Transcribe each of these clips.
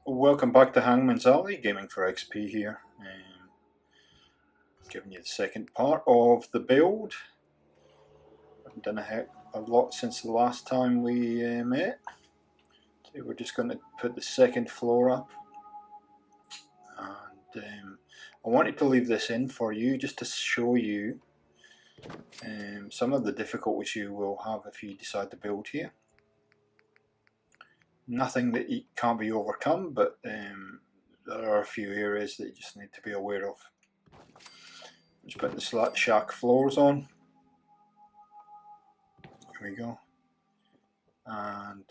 Welcome back to Hangman's Alley, Gaming for XP here. Giving you the second part of the build. I've done a lot since the last time we met. So we're just going to put the second floor up. And I wanted to leave this in for you just to show you some of the difficulties you will have if you decide to build here. Nothing that can't be overcome, but there are a few areas that you just need to be aware of. Just put the slat shack floors on. Here we go. And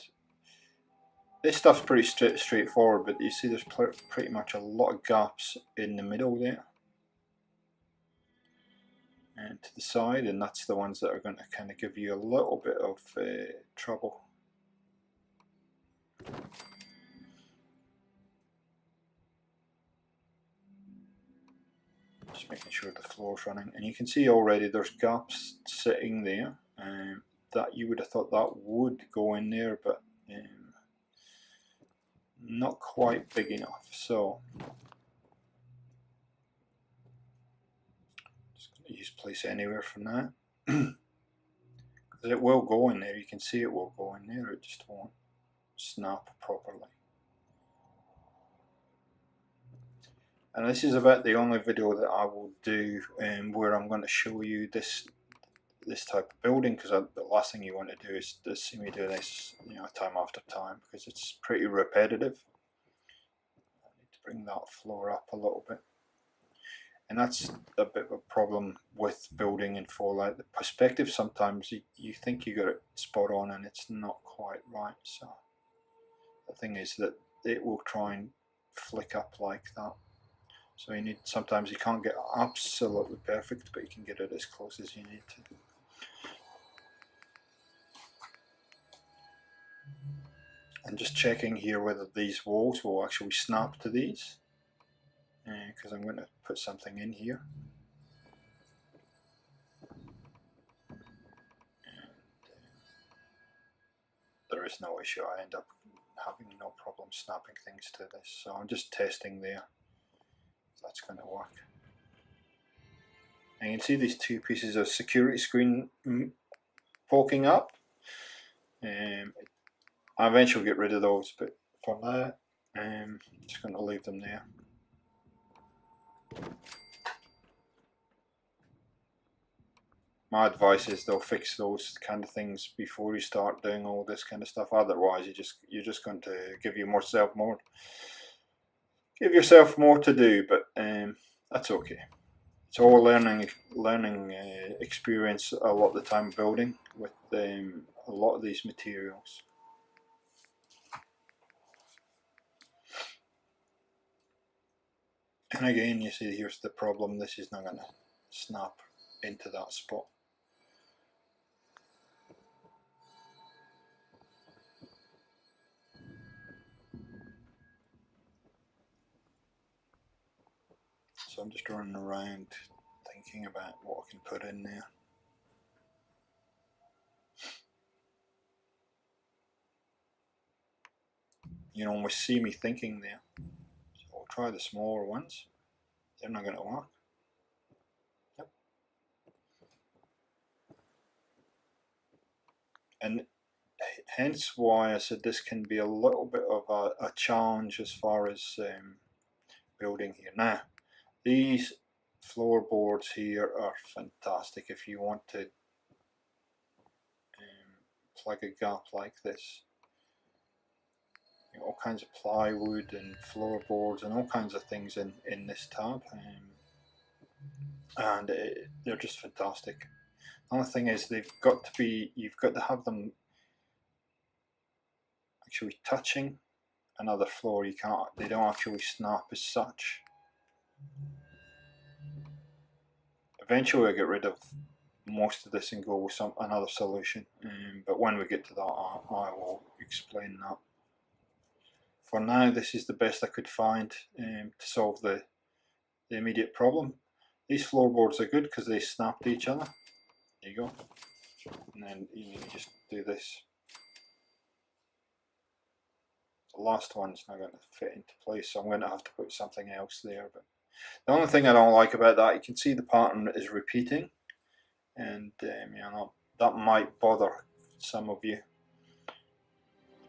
this stuff's pretty straightforward, but you see there's pretty much a lot of gaps in the middle there and to the side, and that's the ones that are going to kind of give you a little bit of trouble. Just making sure the floor's running, and you can see already there's gaps sitting there that you would have thought that would go in there, but not quite big enough. So just going to use place anywhere for now because it will go in there. You can see it will go in there, it just won't snap properly. And this is about the only video that I will do where I'm going to show you this type of building, because the last thing you want to do is to see me do this, time after time, because it's pretty repetitive. I need to bring that floor up a little bit, and that's a bit of a problem with building in Fallout. The perspective, sometimes you think you got it spot on and it's not quite right. So the thing is that it will try and flick up like that. So sometimes you can't get absolutely perfect, but you can get it as close as you need to. And just checking here whether these walls will actually snap to these, because I'm going to put something in here. And there is no issue. I end up having no problem snapping things to this. So I'm just testing there. That's going to work. And you can see these two pieces of security screen poking up. I'll eventually get rid of those, but for now I'm just going to leave them there. My advice is they'll fix those kind of things before you start doing all this kind of stuff. Otherwise you're just going to give yourself more to do, but that's okay. It's all learning experience a lot of the time building with a lot of these materials. And again, you see here's the problem, this is not going to snap into that spot. So I'm just running around thinking about what I can put in there. You can almost see me thinking there. So I'll try the smaller ones. They're not going to work. Yep. And hence why I said this can be a little bit of a challenge as far as building here. Now, these floorboards here are fantastic if you want to plug a gap like this. All kinds of plywood and floorboards and all kinds of things in this tab, and they're just fantastic. The only thing is you've got to have them actually touching another floor. They don't actually snap as such. Eventually I get rid of most of this and go with another solution, but when we get to that I will explain that. For now, this is the best I could find to solve the immediate problem. These floorboards are good because they snap to each other. There you go. And then you just do this. the last one's not going to fit into place, so I'm going to have to put something else there. But the only thing I don't like about that, you can see the pattern is repeating, and you know, that might bother some of you.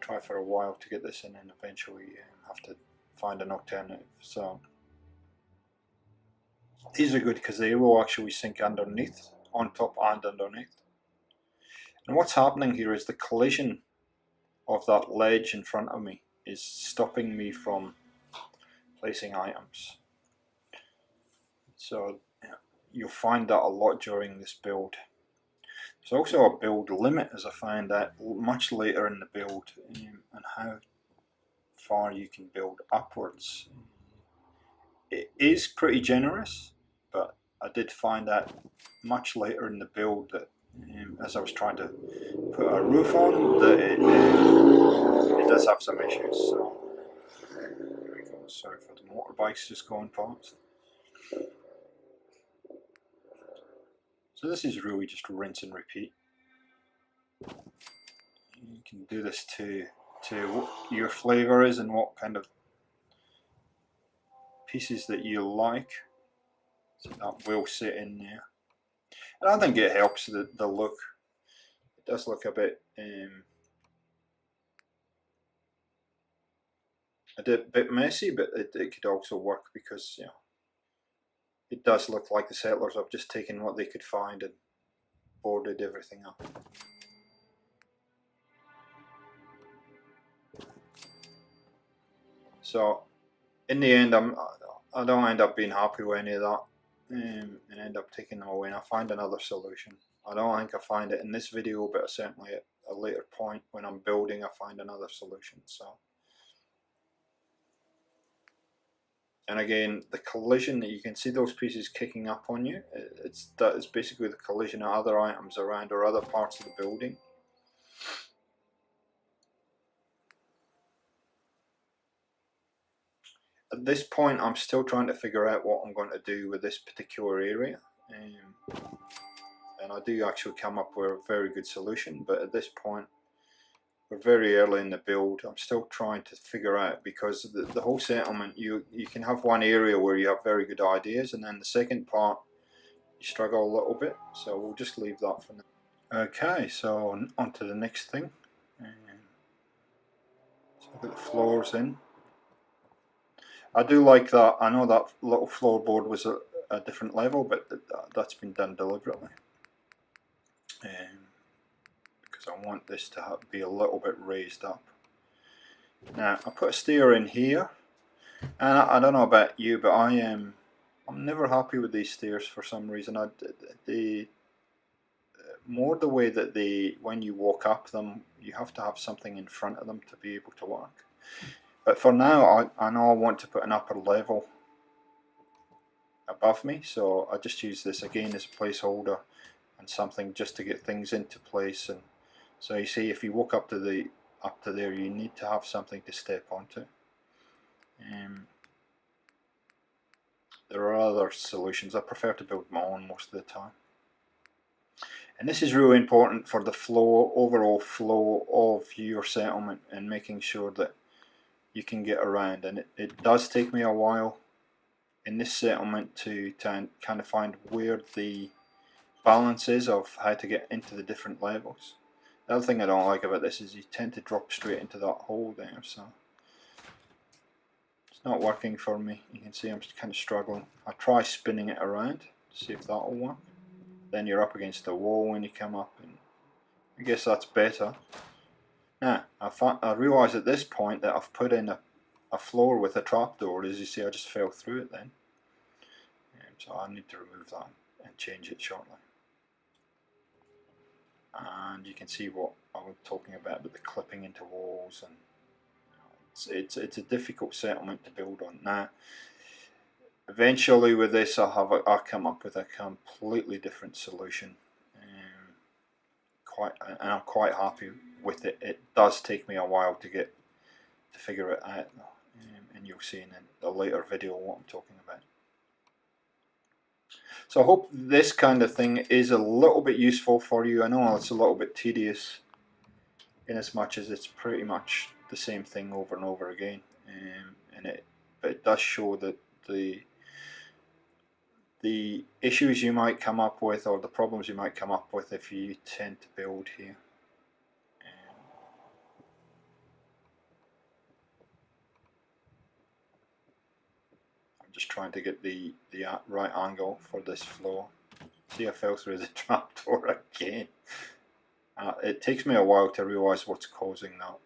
Try for a while to get this in, and eventually have to find an alternative. So these are good because they will actually sink underneath, on top and underneath. And what's happening here is the collision of that ledge in front of me is stopping me from placing items. So you'll find that a lot during this build. There's also a build limit, as I find that much later in the build, and how far you can build upwards. It is pretty generous, but I did find that much later in the build that as I was trying to put a roof on, that it does have some issues. So there we go. Sorry for the motorbikes just going past. So this is really just rinse and repeat. You can do this to what your flavour is and what kind of pieces that you like. So that will sit in there. And I think it helps the look. It does look a bit messy, but it could also work because, you know, it does look like the settlers have just taken what they could find and boarded everything up. So in the end, I don't end up being happy with any of that, and end up taking them away, and I find another solution. I don't think I find it in this video, but certainly at a later point when I'm building, I find another solution. So, and again, the collision that you can see those pieces kicking up on you, that is basically the collision of other items around or other parts of the building. At this point, I'm still trying to figure out what I'm going to do with this particular area, and I do actually come up with a very good solution, but at this point we're very early in the build. I'm still trying to figure out, because the whole settlement, you can have one area where you have very good ideas, and then the second part you struggle a little bit, so we'll just leave that for now. Okay, so on to the next thing. So I've got the floors in. I do like that. I know that little floorboard was a different level, but that's been done deliberately, because I want this to be a little bit raised up. Now I put a stair in here, and I don't know about you, but I'm never happy with these stairs for some reason. More the way that when you walk up them, you have to have something in front of them to be able to work. But for now, I know I want to put an upper level above me, so I just use this again as a placeholder and something just to get things into place. And so you see, if you walk up to there, you need to have something to step onto. There are other solutions. I prefer to build my own most of the time. And this is really important for the overall flow of your settlement, and making sure that you can get around. And it does take me a while in this settlement to kind of find where the balance is of how to get into the different levels. The other thing I don't like about this is you tend to drop straight into that hole there, so it's not working for me. You can see I'm kind of struggling. I try spinning it around to see if that will work. Then you're up against the wall when you come up, and I guess that's better. Now, I realise at this point that I've put in a floor with a trapdoor. As you see, I just fell through it then. So I need to remove that and change it shortly. And you can see what I was talking about with the clipping into walls, and it's a difficult settlement to build on. Now, eventually with this, I'll come up with a completely different solution. And I'm quite happy with it. It does take me a while to figure it out, and you'll see in a later video what I'm talking about. So I hope this kind of thing is a little bit useful for you. I know it's a little bit tedious, in as much as it's pretty much the same thing over and over again, but it does show that the issues you might come up with, or the problems you might come up with if you tend to build here. I'm just trying to get the right angle for this floor. See, I fell through the trapdoor again. It takes me a while to realise what's causing that.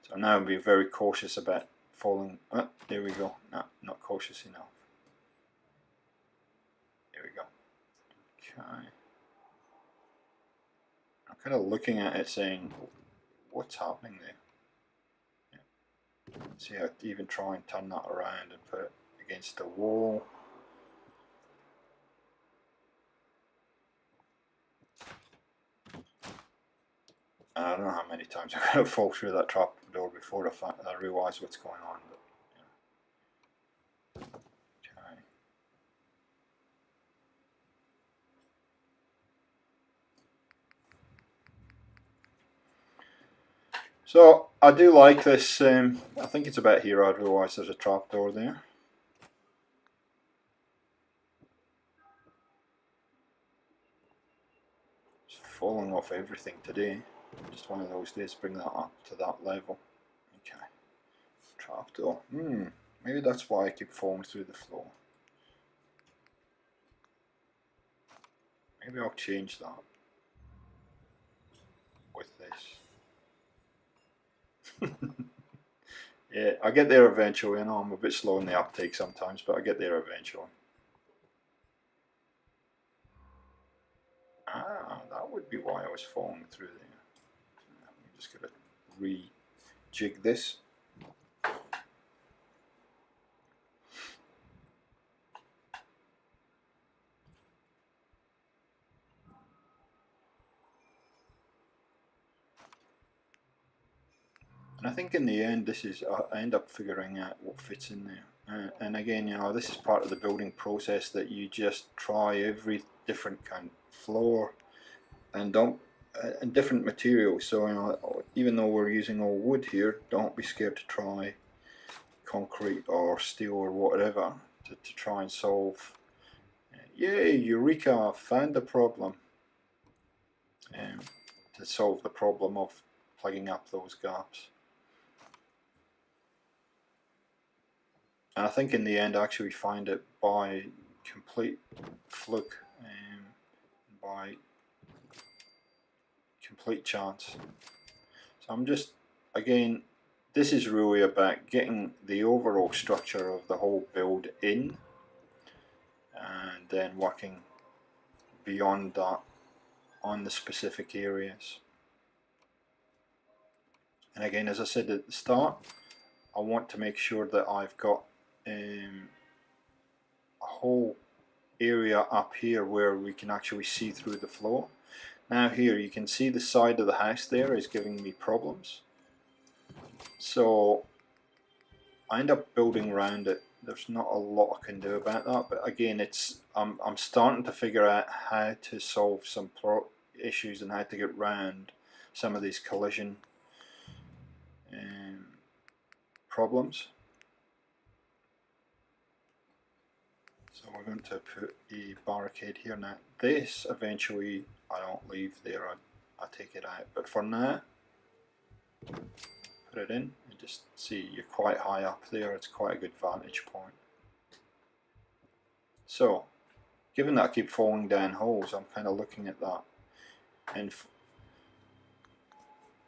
So now I'm being very cautious about falling. Oh, there we go. No, not cautious enough. There we go. Okay. I'm kind of looking at it saying, what's happening there? Yeah. See, I'd even try and turn that around and put it against the wall. And I don't know how many times I'm going to fall through that trapdoor before I realise what's going on. But, yeah. Okay. So I do like this. I think it's about here I'd realise there's a trapdoor there. It's falling off everything today. Just one of those days. Bring that up to that level. Okay. Trapdoor. Maybe that's why I keep falling through the floor. Maybe I'll change that with this. Yeah, I get there eventually. I know I'm a bit slow in the uptake sometimes, but I get there eventually. Ah, that would be why I was falling through there. I'm just going to rejig this. And I think in the end, I end up figuring out what fits in there. And again, you know, this is part of the building process, that you just try every different kind of floor and different materials. So, you know, even though we're using all wood here, don't be scared to try concrete or steel or whatever to try and solve. Yay, Eureka! Found the problem. To solve the problem of plugging up those gaps. And I think in the end I actually find it by complete fluke, by complete chance. So I'm just, again, this is really about getting the overall structure of the whole build in, and then working beyond that on the specific areas. And again, as I said at the start, I want to make sure that I've got a whole area up here where we can actually see through the floor. Now here you can see the side of the house there is giving me problems, so I end up building around it. There's not a lot I can do about that, but again, I'm starting to figure out how to solve some issues and how to get around some of these collision problems. So we're going to put a barricade here. Now this eventually I don't leave there, I take it out, but for now put it in and just see you're quite high up there. It's quite a good vantage point. So given that I keep falling down holes, I'm kind of looking at that and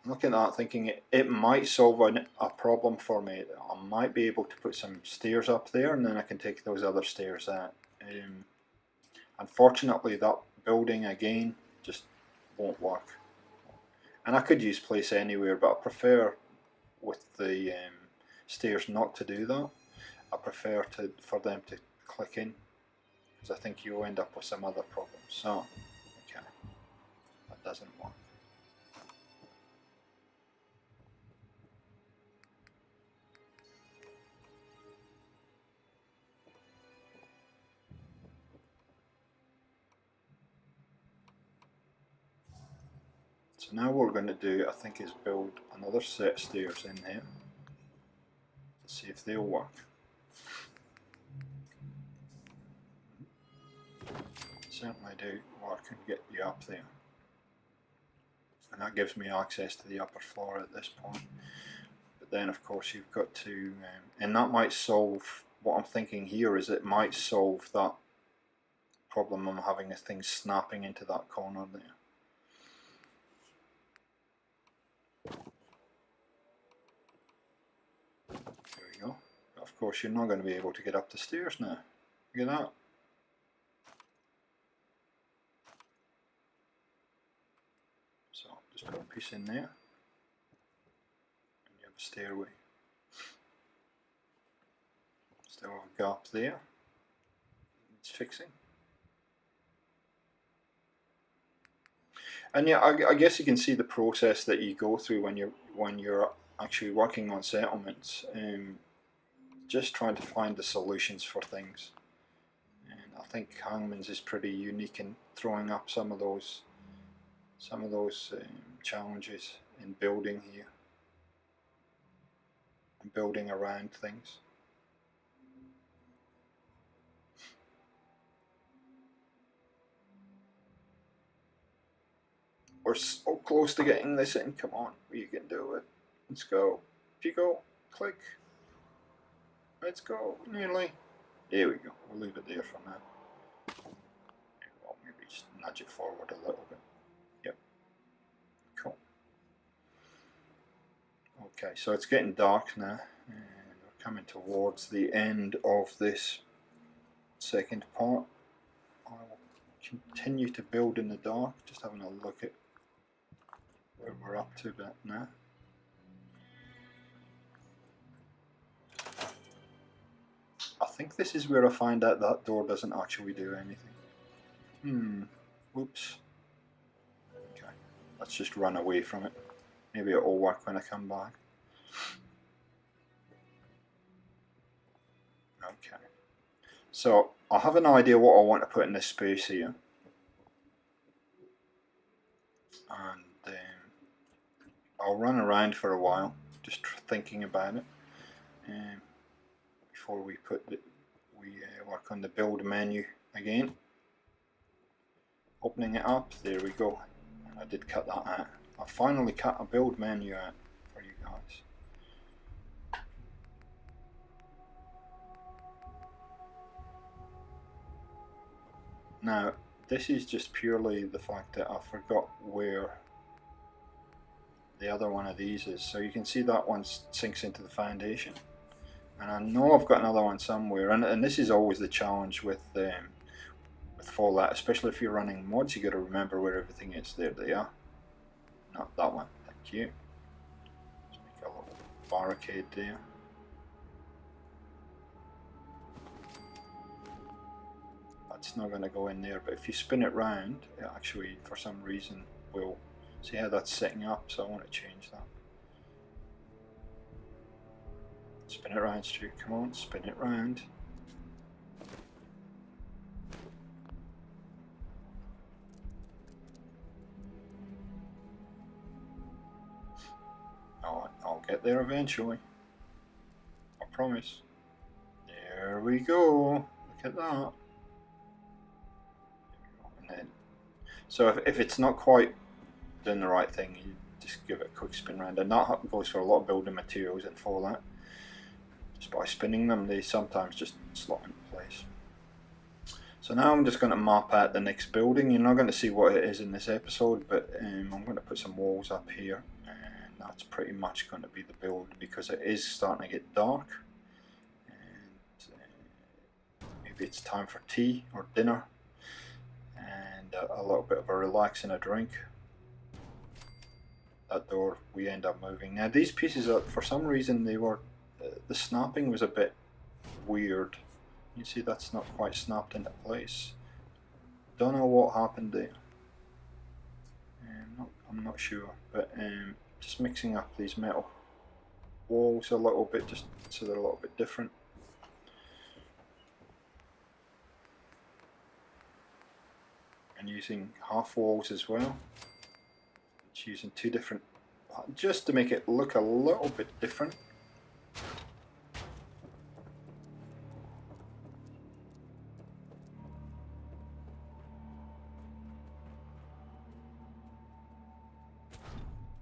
looking at that thinking it might solve a problem for me. I might be able to put some stairs up there, and then I can take those other stairs out. Unfortunately, that building again just won't work. And I could use place anywhere, but I prefer with the stairs not to do that. I prefer for them to click in, because I think you'll end up with some other problems. So, okay, that doesn't work. So now what we're going to do, I think, is build another set of stairs in there to see if they'll work. Certainly do work and get you up there. And that gives me access to the upper floor at this point. But then of course you've got to, and that might solve, what I'm thinking here is it might solve that problem I'm having of things snapping into that corner there. There we go. But of course you're not going to be able to get up the stairs now. Look at that. So just put a piece in there. And you have a stairway. Still have a gap there. It's fixing. And yeah, I guess you can see the process that you go through when you're actually working on settlements, just trying to find the solutions for things. And I think Hangman's is pretty unique in throwing up some of those challenges in building here and building around things. We're so close to getting this in. Come on, you can do it. Let's go. If you go, click. Let's go. Nearly. There we go. We'll leave it there for now. Well, maybe just nudge it forward a little bit. Yep. Cool. Okay, so it's getting dark now, and we're coming towards the end of this second part. I will continue to build in the dark, just having a look at where we're up to that now. I think this is where I find out that door doesn't actually do anything. Whoops. Okay, let's just run away from it. Maybe it'll work when I come back. Okay. So I have an idea what I want to put in this space here. And I'll run around for a while, just thinking about it, before we work on the build menu again. Opening it up, there we go. And I did cut that out. I finally cut a build menu out for you guys. Now, this is just purely the fact that I forgot where the other one of these is. So you can see that one sinks into the foundation, and I know I've got another one somewhere, and this is always the challenge with Fallout, especially if you're running mods. You got to remember where everything is. There they are. Not that one, thank you. Let's make a little barricade there. That's not going to go in there, but if you spin it round, it actually for some reason will. See how that's setting up, so I want to change that. Spin it round, Stu, come on, spin it round. I'll get there eventually. I promise. There we go. Look at that. And then, so if it's not quite doing the right thing, you just give it a quick spin round, and that goes for a lot of building materials in Fallout. Just by spinning them, they sometimes just slot into place. So now I'm just going to map out the next building. You're not going to see what it is in this episode, but I'm going to put some walls up here, and that's pretty much going to be the build, because it is starting to get dark, and maybe it's time for tea or dinner, and a little bit of a relax and a drink. That door we end up moving. Now these pieces, for some reason, they were the snapping was a bit weird. You see that's not quite snapped into place. Don't know what happened there. I'm not sure, but just mixing up these metal walls a little bit, just so they're a little bit different. And using half walls as well. It's using two different, just to make it look a little bit different.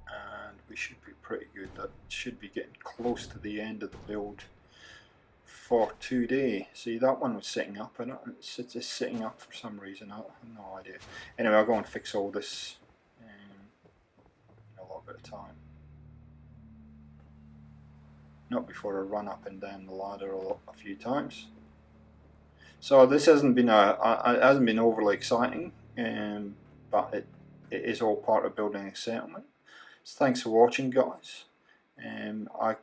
And we should be pretty good. That should be getting close to the end of the build for today. See, that one was sitting up, and it's just sitting up for some reason. I have no idea. Anyway, I'll go and fix all this in a little bit of time. Not before I run up and down the ladder a few times. So this hasn't been it hasn't been overly exciting, but it is all part of building a settlement. So thanks for watching, guys. I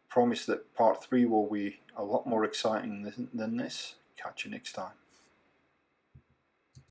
promise that part 3 will be a lot more exciting than this. Catch you next time.